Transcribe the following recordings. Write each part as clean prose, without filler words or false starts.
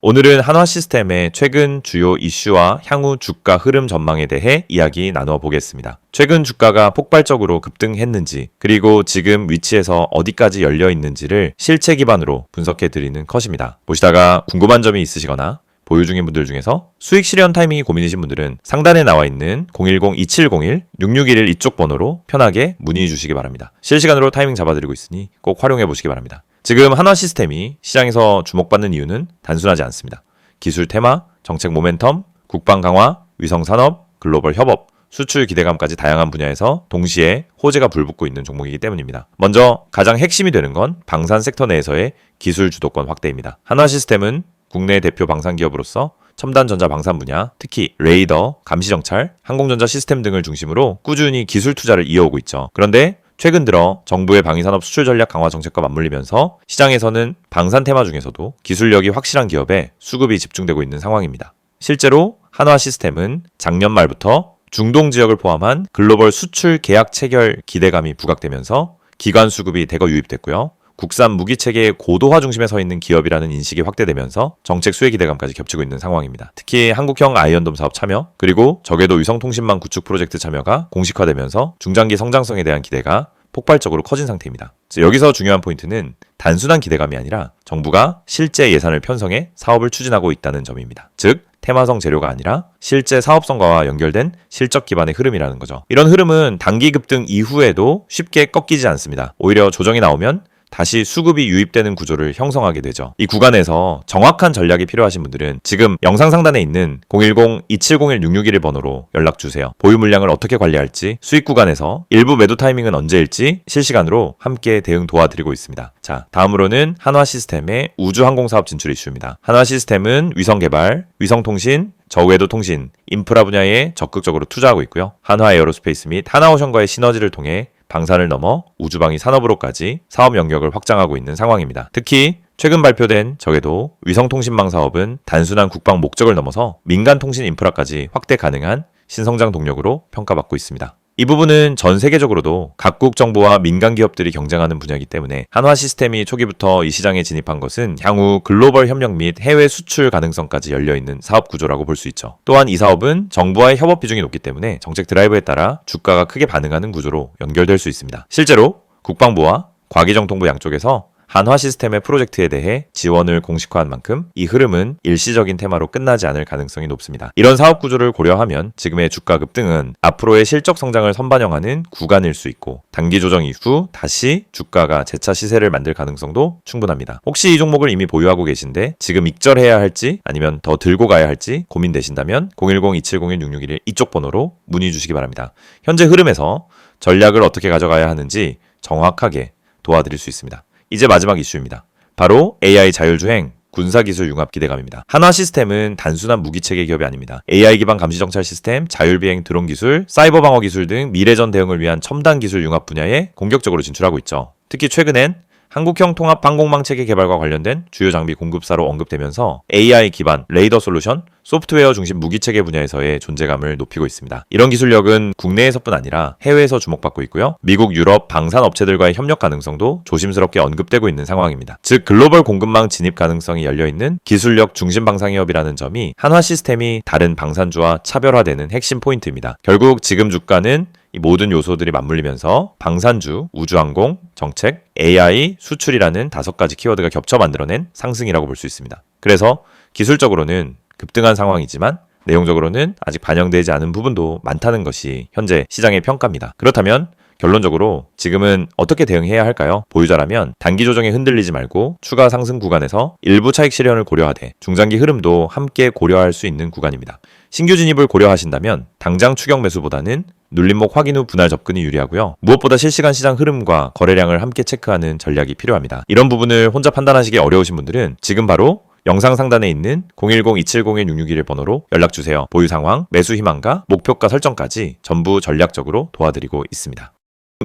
오늘은 한화시스템의 최근 주요 이슈와 향후 주가 흐름 전망에 대해 이야기 나누어 보겠습니다. 최근 주가가 폭발적으로 급등했는지, 그리고 지금 위치에서 어디까지 열려 있는지를 실체 기반으로 분석해 드리는 컷입니다. 보시다가 궁금한 점이 있으시거나 보유 중인 분들 중에서 수익 실현 타이밍이 고민이신 분들은 상단에 나와 있는 010-2701-6611 이쪽 번호로 편하게 문의 주시기 바랍니다. 실시간으로 타이밍 잡아드리고 있으니 꼭 활용해 보시기 바랍니다. 지금 한화시스템이 시장에서 주목받는 이유는 단순하지 않습니다. 기술 테마, 정책 모멘텀, 국방 강화, 위성 산업, 글로벌 협업, 수출 기대감까지 다양한 분야에서 동시에 호재가 불붙고 있는 종목이기 때문입니다. 먼저 가장 핵심이 되는 건 방산 섹터 내에서의 기술 주도권 확대입니다. 한화시스템은 국내 대표 방산 기업으로서 첨단 전자 방산 분야, 특히 레이더, 감시 정찰, 항공전자 시스템 등을 중심으로 꾸준히 기술 투자를 이어오고 있죠. 그런데 최근 들어 정부의 방위산업 수출 전략 강화 정책과 맞물리면서 시장에서는 방산 테마 중에서도 기술력이 확실한 기업에 수급이 집중되고 있는 상황입니다. 실제로 한화시스템은 작년 말부터 중동 지역을 포함한 글로벌 수출 계약 체결 기대감이 부각되면서 기관 수급이 대거 유입됐고요. 국산 무기 체계의 고도화 중심에 서 있는 기업이라는 인식이 확대되면서 정책 수혜 기대감까지 겹치고 있는 상황입니다. 특히 한국형 아이언돔 사업 참여, 그리고 저궤도 위성통신망 구축 프로젝트 참여가 공식화되면서 중장기 성장성에 대한 기대가 폭발적으로 커진 상태입니다. 여기서 중요한 포인트는 단순한 기대감이 아니라 정부가 실제 예산을 편성해 사업을 추진하고 있다는 점입니다. 즉, 테마성 재료가 아니라 실제 사업성과와 연결된 실적 기반의 흐름이라는 거죠. 이런 흐름은 단기 급등 이후에도 쉽게 꺾이지 않습니다. 오히려 조정이 나오면 다시 수급이 유입되는 구조를 형성하게 되죠. 이 구간에서 정확한 전략이 필요하신 분들은 지금 영상 상단에 있는 010-2701-6611 번호로 연락주세요. 보유 물량을 어떻게 관리할지, 수익 구간에서 일부 매도 타이밍은 언제일지 실시간으로 함께 대응 도와드리고 있습니다. 자, 다음으로는 한화시스템의 우주항공사업 진출 이슈입니다. 한화시스템은 위성개발, 위성통신, 저궤도 통신, 인프라 분야에 적극적으로 투자하고 있고요. 한화에어로스페이스 및 하나오션과의 시너지를 통해 방산을 넘어 우주방위 산업으로까지 사업 영역을 확장하고 있는 상황입니다. 특히 최근 발표된 저궤도 위성통신망 사업은 단순한 국방 목적을 넘어서 민간 통신 인프라까지 확대 가능한 신성장 동력으로 평가받고 있습니다. 이 부분은 전 세계적으로도 각국 정부와 민간 기업들이 경쟁하는 분야이기 때문에 한화시스템이 초기부터 이 시장에 진입한 것은 향후 글로벌 협력 및 해외 수출 가능성까지 열려있는 사업 구조라고 볼 수 있죠. 또한 이 사업은 정부와의 협업 비중이 높기 때문에 정책 드라이브에 따라 주가가 크게 반응하는 구조로 연결될 수 있습니다. 실제로 국방부와 과기정통부 양쪽에서 한화시스템의 프로젝트에 대해 지원을 공식화한 만큼 이 흐름은 일시적인 테마로 끝나지 않을 가능성이 높습니다. 이런 사업 구조를 고려하면 지금의 주가 급등은 앞으로의 실적 성장을 선반영하는 구간일 수 있고, 단기 조정 이후 다시 주가가 재차 시세를 만들 가능성도 충분합니다. 혹시 이 종목을 이미 보유하고 계신데 지금 익절해야 할지 아니면 더 들고 가야 할지 고민되신다면 010-2701-6611 이쪽 번호로 문의 주시기 바랍니다. 현재 흐름에서 전략을 어떻게 가져가야 하는지 정확하게 도와드릴 수 있습니다. 이제 마지막 이슈입니다. 바로 AI 자율주행, 군사기술 융합 기대감입니다. 한화시스템은 단순한 무기체계 기업이 아닙니다. AI 기반 감시정찰 시스템, 자율비행 드론 기술, 사이버 방어 기술 등 미래전 대응을 위한 첨단 기술 융합 분야에 공격적으로 진출하고 있죠. 특히 최근엔 한국형 통합 항공망 체계 개발과 관련된 주요 장비 공급사로 언급되면서 AI 기반 레이더 솔루션, 소프트웨어 중심 무기체계 분야에서의 존재감을 높이고 있습니다. 이런 기술력은 국내에서뿐 아니라 해외에서 주목받고 있고요. 미국, 유럽 방산 업체들과의 협력 가능성도 조심스럽게 언급되고 있는 상황입니다. 즉, 글로벌 공급망 진입 가능성이 열려있는 기술력 중심 방산기업이라는 점이 한화시스템이 다른 방산주와 차별화되는 핵심 포인트입니다. 결국 지금 주가는 이 모든 요소들이 맞물리면서 방산주, 우주항공, 정책, AI, 수출이라는 5가지 키워드가 겹쳐 만들어낸 상승이라고 볼 수 있습니다. 그래서 기술적으로는 급등한 상황이지만 내용적으로는 아직 반영되지 않은 부분도 많다는 것이 현재 시장의 평가입니다. 그렇다면 결론적으로 지금은 어떻게 대응해야 할까요? 보유자라면 단기 조정에 흔들리지 말고 추가 상승 구간에서 일부 차익 실현을 고려하되 중장기 흐름도 함께 고려할 수 있는 구간입니다. 신규 진입을 고려하신다면 당장 추격 매수보다는 눌림목 확인 후 분할 접근이 유리하고요. 무엇보다 실시간 시장 흐름과 거래량을 함께 체크하는 전략이 필요합니다. 이런 부분을 혼자 판단하시기 어려우신 분들은 지금 바로 영상 상단에 있는 010-2701-6611 번호로 연락주세요. 보유 상황, 매수 희망과 목표가 설정까지 전부 전략적으로 도와드리고 있습니다.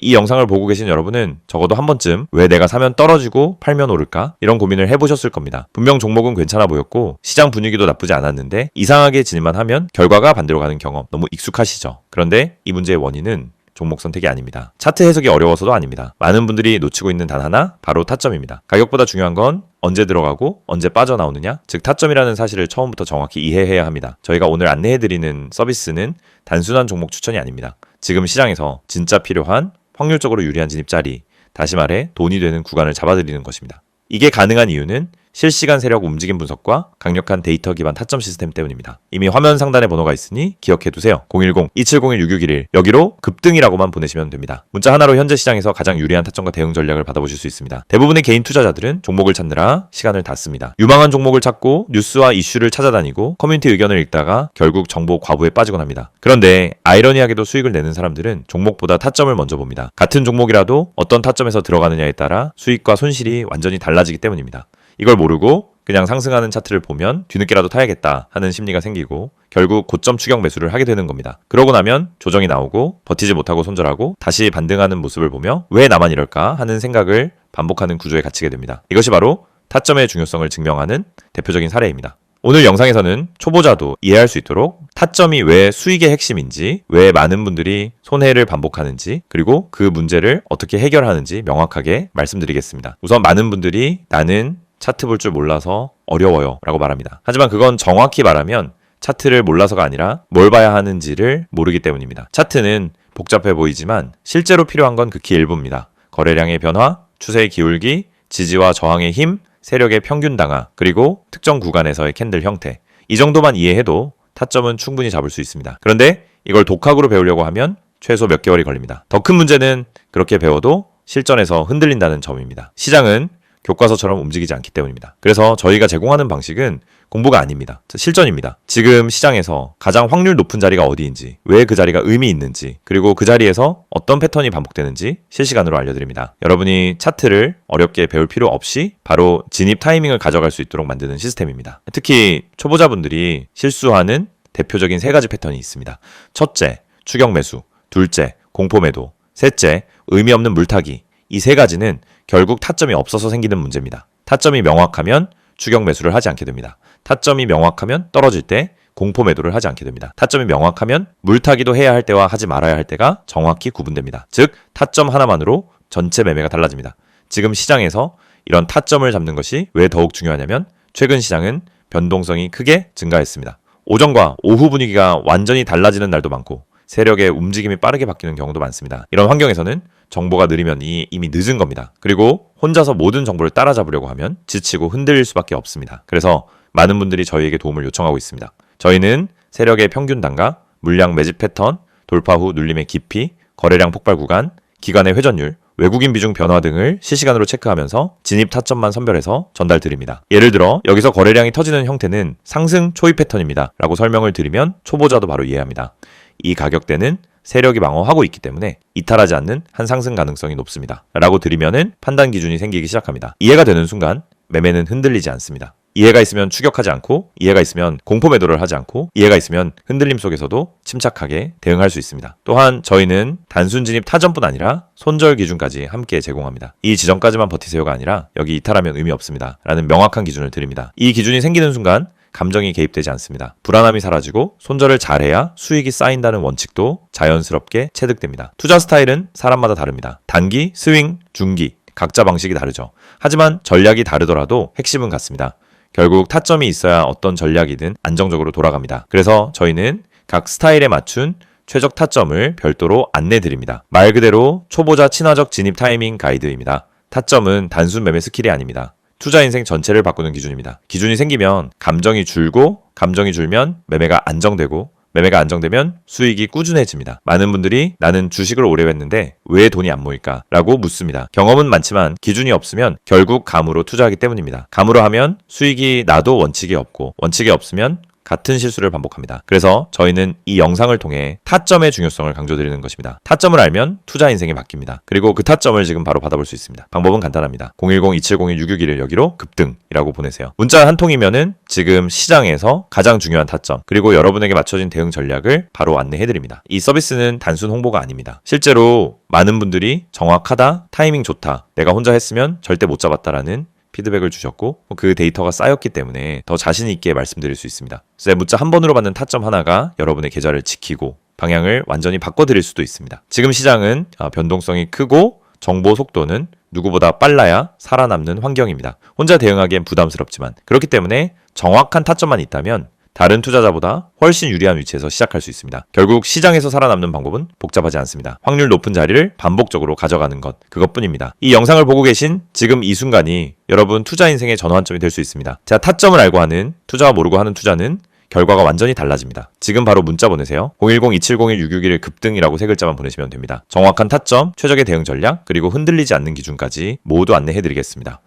이 영상을 보고 계신 여러분은 적어도 한 번쯤 왜 내가 사면 떨어지고 팔면 오를까? 이런 고민을 해보셨을 겁니다. 분명 종목은 괜찮아 보였고 시장 분위기도 나쁘지 않았는데 이상하게 진입만 하면 결과가 반대로 가는 경험 너무 익숙하시죠? 그런데 이 문제의 원인은 종목 선택이 아닙니다. 차트 해석이 어려워서도 아닙니다. 많은 분들이 놓치고 있는 단 하나, 바로 타점입니다. 가격보다 중요한 건 언제 들어가고 언제 빠져나오느냐, 즉 타점이라는 사실을 처음부터 정확히 이해해야 합니다. 저희가 오늘 안내해드리는 서비스는 단순한 종목 추천이 아닙니다. 지금 시장에서 진짜 필요한 확률적으로 유리한 진입 자리, 다시 말해 돈이 되는 구간을 잡아드리는 것입니다. 이게 가능한 이유는 실시간 세력 움직임 분석과 강력한 데이터 기반 타점 시스템 때문입니다. 이미 화면 상단에 번호가 있으니 기억해두세요. 010-2701-6611 여기로 급등이라고만 보내시면 됩니다. 문자 하나로 현재 시장에서 가장 유리한 타점과 대응 전략을 받아보실 수 있습니다. 대부분의 개인 투자자들은 종목을 찾느라 시간을 다 씁니다. 유망한 종목을 찾고 뉴스와 이슈를 찾아다니고 커뮤니티 의견을 읽다가 결국 정보 과부에 빠지곤 합니다. 그런데 아이러니하게도 수익을 내는 사람들은 종목보다 타점을 먼저 봅니다. 같은 종목이라도 어떤 타점에서 들어가느냐에 따라 수익과 손실이 완전히 달라지기 때문입니다. 이걸 모르고 그냥 상승하는 차트를 보면 뒤늦게라도 타야겠다 하는 심리가 생기고 결국 고점 추격 매수를 하게 되는 겁니다. 그러고 나면 조정이 나오고 버티지 못하고 손절하고 다시 반등하는 모습을 보며 왜 나만 이럴까 하는 생각을 반복하는 구조에 갇히게 됩니다. 이것이 바로 타점의 중요성을 증명하는 대표적인 사례입니다. 오늘 영상에서는 초보자도 이해할 수 있도록 타점이 왜 수익의 핵심인지, 왜 많은 분들이 손해를 반복하는지, 그리고 그 문제를 어떻게 해결하는지 명확하게 말씀드리겠습니다. 우선 많은 분들이 나는 차트 볼 줄 몰라서 어려워요 라고 말합니다. 하지만 그건 정확히 말하면 차트를 몰라서가 아니라 뭘 봐야 하는지를 모르기 때문입니다. 차트는 복잡해 보이지만 실제로 필요한 건 극히 일부입니다. 거래량의 변화, 추세의 기울기, 지지와 저항의 힘, 세력의 평균 당하, 그리고 특정 구간에서의 캔들 형태. 이 정도만 이해해도 타점은 충분히 잡을 수 있습니다. 그런데 이걸 독학으로 배우려고 하면 최소 몇 개월이 걸립니다. 더 큰 문제는 그렇게 배워도 실전에서 흔들린다는 점입니다. 시장은 교과서처럼 움직이지 않기 때문입니다. 그래서 저희가 제공하는 방식은 공부가 아닙니다. 실전입니다. 지금 시장에서 가장 확률 높은 자리가 어디인지, 왜 그 자리가 의미 있는지, 그리고 그 자리에서 어떤 패턴이 반복되는지 실시간으로 알려드립니다. 여러분이 차트를 어렵게 배울 필요 없이 바로 진입 타이밍을 가져갈 수 있도록 만드는 시스템입니다. 특히 초보자분들이 실수하는 대표적인 세 가지 패턴이 있습니다. 첫째, 추격 매수. 둘째, 공포 매도. 셋째, 의미 없는 물타기. 이 세 가지는 결국 타점이 없어서 생기는 문제입니다. 타점이 명확하면 추격 매수를 하지 않게 됩니다. 타점이 명확하면 떨어질 때 공포 매도를 하지 않게 됩니다. 타점이 명확하면 물타기도 해야 할 때와 하지 말아야 할 때가 정확히 구분됩니다. 즉, 타점 하나만으로 전체 매매가 달라집니다. 지금 시장에서 이런 타점을 잡는 것이 왜 더욱 중요하냐면 최근 시장은 변동성이 크게 증가했습니다. 오전과 오후 분위기가 완전히 달라지는 날도 많고 세력의 움직임이 빠르게 바뀌는 경우도 많습니다. 이런 환경에서는 정보가 느리면 이미 늦은 겁니다. 그리고 혼자서 모든 정보를 따라잡으려고 하면 지치고 흔들릴 수밖에 없습니다. 그래서 많은 분들이 저희에게 도움을 요청하고 있습니다. 저희는 세력의 평균 단가, 물량 매집 패턴, 돌파 후 눌림의 깊이, 거래량 폭발 구간, 기간의 회전율, 외국인 비중 변화 등을 실시간으로 체크하면서 진입 타점만 선별해서 전달드립니다. 예를 들어 여기서 거래량이 터지는 형태는 상승 초입 패턴입니다 라고 설명을 드리면 초보자도 바로 이해합니다. 이 가격대는 세력이 방어하고 있기 때문에 이탈하지 않는 한 상승 가능성이 높습니다 라고 드리면은 판단 기준이 생기기 시작합니다. 이해가 되는 순간 매매는 흔들리지 않습니다. 이해가 있으면 추격하지 않고, 이해가 있으면 공포 매도를 하지 않고, 이해가 있으면 흔들림 속에서도 침착하게 대응할 수 있습니다. 또한 저희는 단순 진입 타점뿐 아니라 손절 기준까지 함께 제공합니다. 이 지점까지만 버티세요가 아니라 여기 이탈하면 의미 없습니다 라는 명확한 기준을 드립니다. 이 기준이 생기는 순간 감정이 개입되지 않습니다. 불안함이 사라지고 손절을 잘해야 수익이 쌓인다는 원칙도 자연스럽게 체득됩니다. 투자 스타일은 사람마다 다릅니다. 단기, 스윙, 중기 각자 방식이 다르죠. 하지만 전략이 다르더라도 핵심은 같습니다. 결국 타점이 있어야 어떤 전략이든 안정적으로 돌아갑니다. 그래서 저희는 각 스타일에 맞춘 최적 타점을 별도로 안내드립니다. 말 그대로 초보자 친화적 진입 타이밍 가이드입니다. 타점은 단순 매매 스킬이 아닙니다. 투자 인생 전체를 바꾸는 기준입니다. 기준이 생기면 감정이 줄고, 감정이 줄면 매매가 안정되고, 매매가 안정되면 수익이 꾸준해집니다. 많은 분들이 나는 주식을 오래 했는데 왜 돈이 안 모일까? 라고 묻습니다. 경험은 많지만 기준이 없으면 결국 감으로 투자하기 때문입니다. 감으로 하면 수익이 나도 원칙이 없고, 원칙이 없으면 같은 실수를 반복합니다. 그래서 저희는 이 영상을 통해 타점의 중요성을 강조드리는 것입니다. 타점을 알면 투자 인생이 바뀝니다. 그리고 그 타점을 지금 바로 받아볼 수 있습니다. 방법은 간단합니다. 010-2701-6611 여기로 급등이라고 보내세요. 문자 한 통이면은 지금 시장에서 가장 중요한 타점, 그리고 여러분에게 맞춰진 대응 전략을 바로 안내해드립니다. 이 서비스는 단순 홍보가 아닙니다. 실제로 많은 분들이 정확하다, 타이밍 좋다, 내가 혼자 했으면 절대 못 잡았다라는 피드백을 주셨고 그 데이터가 쌓였기 때문에 더 자신 있게 말씀드릴 수 있습니다. 그래서 문자 한 번으로 받는 타점 하나가 여러분의 계좌를 지키고 방향을 완전히 바꿔드릴 수도 있습니다. 지금 시장은 변동성이 크고 정보 속도는 누구보다 빨라야 살아남는 환경입니다. 혼자 대응하기엔 부담스럽지만 그렇기 때문에 정확한 타점만 있다면 다른 투자자보다 훨씬 유리한 위치에서 시작할 수 있습니다. 결국 시장에서 살아남는 방법은 복잡하지 않습니다. 확률 높은 자리를 반복적으로 가져가는 것, 그것뿐입니다. 이 영상을 보고 계신 지금 이 순간이 여러분 투자 인생의 전환점이 될 수 있습니다. 제가 타점을 알고 하는 투자와 모르고 하는 투자는 결과가 완전히 달라집니다. 지금 바로 문자 보내세요. 010-2701-661 급등이라고 세 글자만 보내시면 됩니다. 정확한 타점, 최적의 대응 전략, 그리고 흔들리지 않는 기준까지 모두 안내해드리겠습니다.